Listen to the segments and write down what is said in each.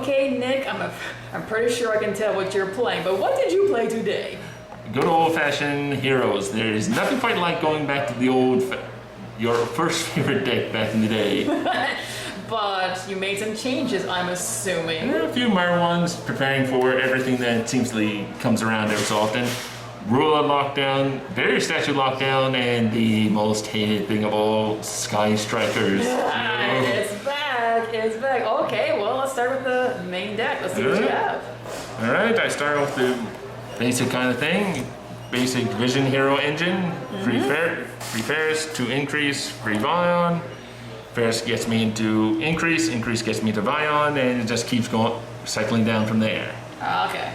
Okay, Nick, I'm pretty sure I can tell what you're playing, but what did you play today? Good old-fashioned heroes. There's nothing quite like going back to the your first favorite deck back in the day. But you made some changes, I'm assuming. A few minor ones, preparing for everything that seemingly comes around every so often. Ruler lockdown, Barrier Statue lockdown, and the most hated thing of all, Sky Strikers. It's back, it's back. Okay, well, let's start with the main deck. Let's see what you have. Alright, I start with the basic kind of thing. Basic Vision Hero engine. Free Ferris to increase, free Vion. Ferris gets me into increase gets me to Vion, and it just keeps going, cycling down from there. Okay.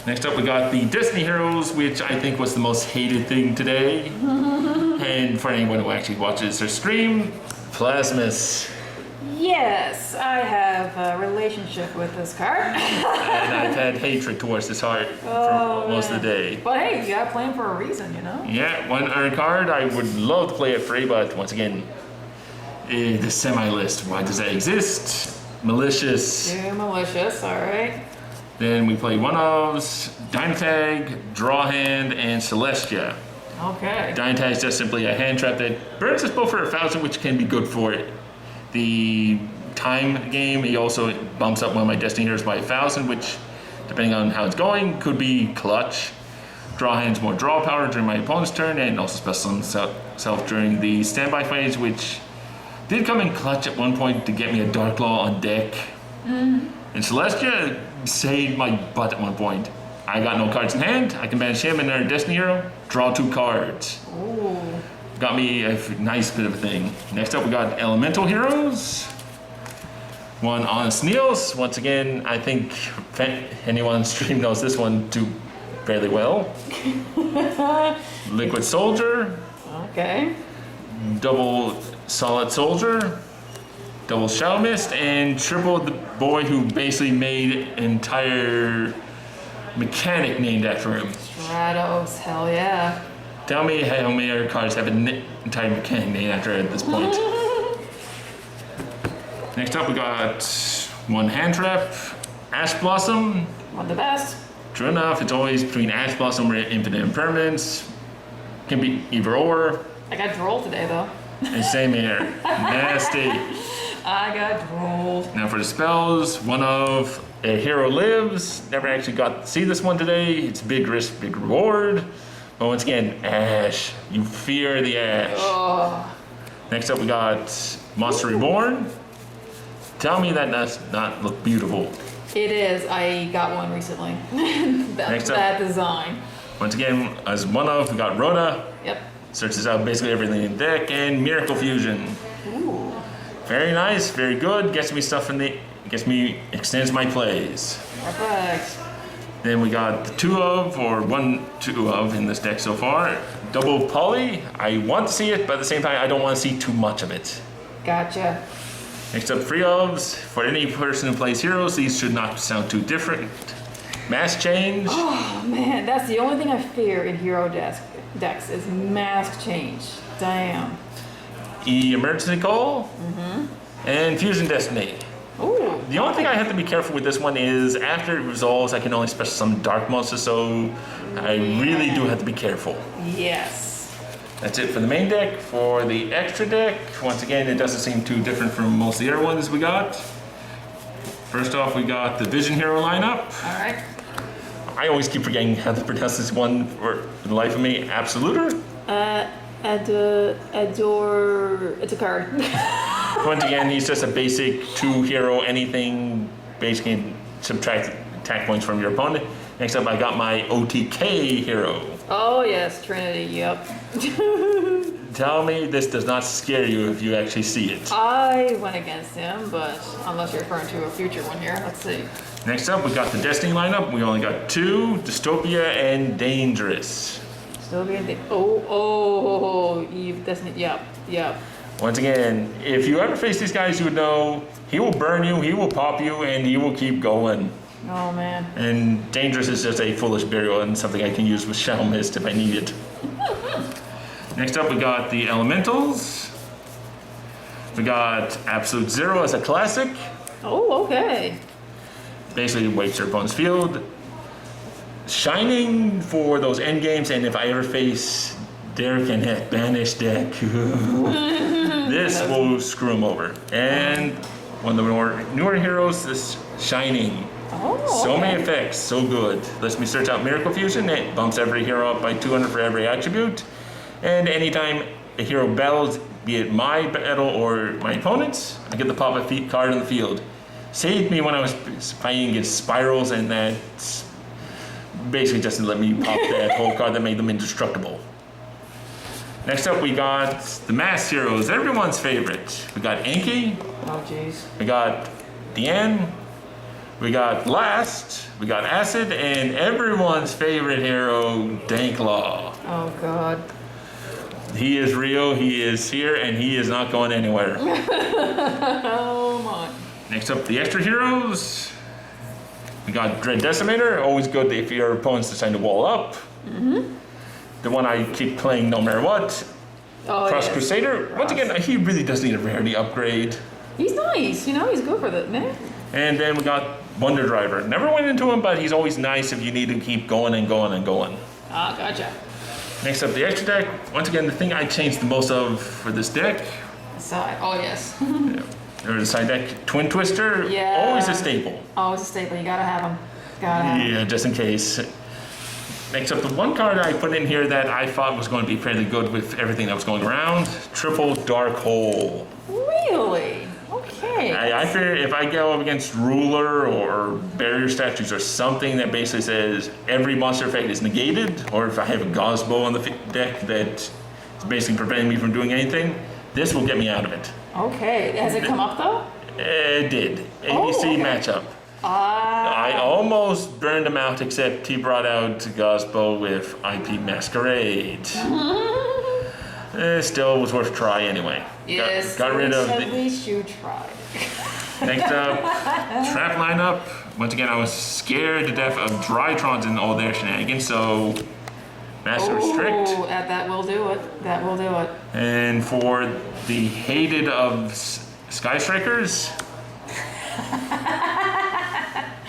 Next up we got the Destiny Heroes, which I think was the most hated thing today. And for anyone who actually watches their stream, Plasmus. Yes, I have a relationship with this card. And I've had hatred towards this card for most of the day. But hey, you gotta play him for a reason, you know? Yeah, one earned card. I would love to play it free, but once again, the semi-list, why does that exist? Malicious. Yeah, malicious, alright. Then we play one ofs, Dynatag, Draw Hand, and Celestia. Okay. Dynatag is just simply a hand trap that burns us both for 1,000, which can be good for it. The time game, he also bumps up one of my Destiny Heroes by 1,000, which, depending on how it's going, could be clutch. Draw Hand's more draw power during my opponent's turn, and also special himself during the standby phase, which did come in clutch at one point to get me a Dark Claw on deck. And Celestia saved my butt at one point. I got no cards in hand, I can banish him and another Destiny Hero, draw 2 cards. Ooh. Got me a nice bit of a thing. Next up we got Elemental Heroes. One Honest Niels. Once again, I think anyone on stream knows this one too fairly well. Liquid Soldier. Okay. Double Solid Soldier. Double Shadow Mist, and triple the boy who basically made an entire mechanic named after him. Stratos, hell yeah. Tell me how many other cards have an entire mechanic named after it at this point. Next up we got one hand trap, Ash Blossom. One of the best. True enough, it's always between Ash Blossom or Infinite Impermanence. Can be either or. I got Droll today though. And same here. Nasty. I got Droll. Now for the spells, one of A Hero Lives. Never actually got to see this one today. It's big risk, big reward. But once again, Ash. You fear the Ash. Oh. Next up we got Monster Reborn. Tell me that does not look beautiful. It is. I got one recently. that design. Once again, as one of, we got Rhoda. Yep. Searches out basically everything in the deck, and Miracle Fusion. Ooh. Very nice, very good. Gets me stuff extends my plays. Perfect. Then we got the 2 of in this deck so far. Double Poly. I want to see it, but at the same time, I don't want to see too much of it. Gotcha. Next up, 3 ofs. For any person who plays heroes, these should not sound too different. Mask Change. Oh man, that's the only thing I fear in hero decks is mask change. Damn. Emergency Call. And Fusion Destiny. Ooh. The only thing I have to be careful with this one is after it resolves, I can only special some dark monsters, so I really do have to be careful. Yes. That's it for the main deck. For the extra deck, once again, it doesn't seem too different from most of the other ones we got. First off, we got the Vision Hero lineup. All right. I always keep forgetting how to pronounce this one for the life of me. Absoluter? Adore. It's a card. Once again, he's just a basic 2 hero anything, basically subtract attack points from your opponent. Next up, I got my OTK hero. Oh yes, Trinity, yep. Tell me this does not scare you if you actually see it. I went against him, but unless you're referring to a future one here, let's see. Next up, we got the Destiny lineup. We only got 2, Dystopia and Dangerous. Still being the Eve Destiny, yep. Once again, if you ever face these guys, you would know he will burn you, he will pop you, and he will keep going. Oh man. And Dangerous is just a foolish burial and something I can use with Shadow Mist if I need it. Next up, we got the Elementals. We got Absolute Zero as a classic. Oh, okay. Basically wipes your opponent's field. Shining for those end games, and if I ever face Derek and that banished deck, this will screw him over. And one of the newer heroes, this Shining. Oh, So okay. many effects, so good. Lets me search out Miracle Fusion. It bumps every hero up by 200 for every attribute. And anytime a hero battles, be it my battle or my opponent's, I get to pop a card in the field. Saved me when I was fighting against Spirals, and that basically just let me pop that whole card that made them indestructible. Next up, we got the mass heroes, everyone's favorite. We got Anki, Oh, jeez. we got Diane, we got Blast, we got Acid, and everyone's favorite hero, Danklaw. Oh, God. He is real, he is here, and he is not going anywhere. Oh, my. Next up, the extra heroes. We got Dread Decimator, always good if your opponents decide to wall up. The one I keep playing no matter what. Oh, Cross yes. Crusader, once again, he really does need a rarity upgrade. He's nice. You know, he's good for it, man. And then we got Wonder Driver. Never went into him, but he's always nice if you need to keep going and going and going. Ah, gotcha. Next up, the extra deck. Once again, the thing I changed the most of for this deck. Side. Oh, yes. There's a side deck, Twin Twister, Yeah. always a staple. Always a staple. You gotta have him. Gotta have him. Yeah, just in case. Next up, the one card I put in here that I thought was going to be fairly good with everything that was going around, Triple Dark Hole. Really? Okay. I fear if I go up against Ruler or Barrier Statues or something that basically says every monster effect is negated, or if I have a Gosbo on the deck that is basically preventing me from doing anything, this will get me out of it. Okay. Has it come up, though? It did. Oh, ABC okay. matchup. Ah. I almost burned him out, except he brought out Gosbo with IP Masquerade. Still was worth a try anyway. Yes. Got rid of At the least you tried. next up trap lineup. Once again, I was scared to death of Drytrons and all their shenanigans, so Master Restrict. Oh, that will do it. That will do it. And for the hated of Sky Strikers.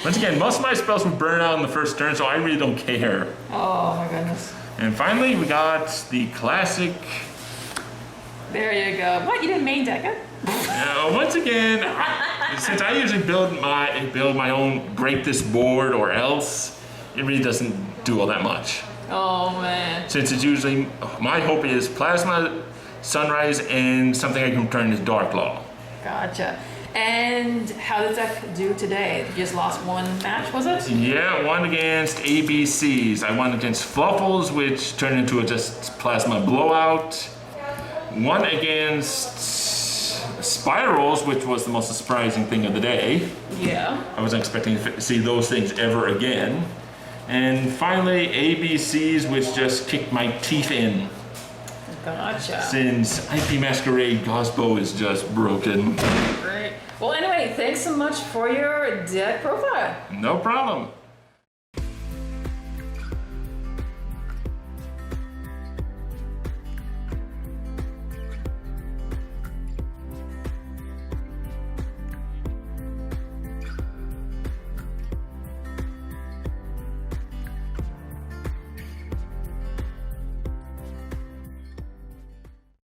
Once again, most of my spells would burn out in the first turn, so I really don't care. Oh, my goodness. And finally, we got the classic. There you go. What? You didn't main deck it? Once again, since I usually build my own break this board or else, it really doesn't do all that much. Oh, man. Since it's usually, my hope is Plasma, Sunrise, and something I can turn into Darklaw. Gotcha. And how did that do today? You just lost one match, was it? Yeah, one against ABCs. I won against Fluffles, which turned into a just Plasma blowout. One against Spirals, which was the most surprising thing of the day. Yeah. I wasn't expecting to see those things ever again. And finally, ABCs, which just kicked my teeth in. Gotcha. Since IP Masquerade Gosbo is just broken. Great. Well, anyway, thanks so much for your deck profile. No problem.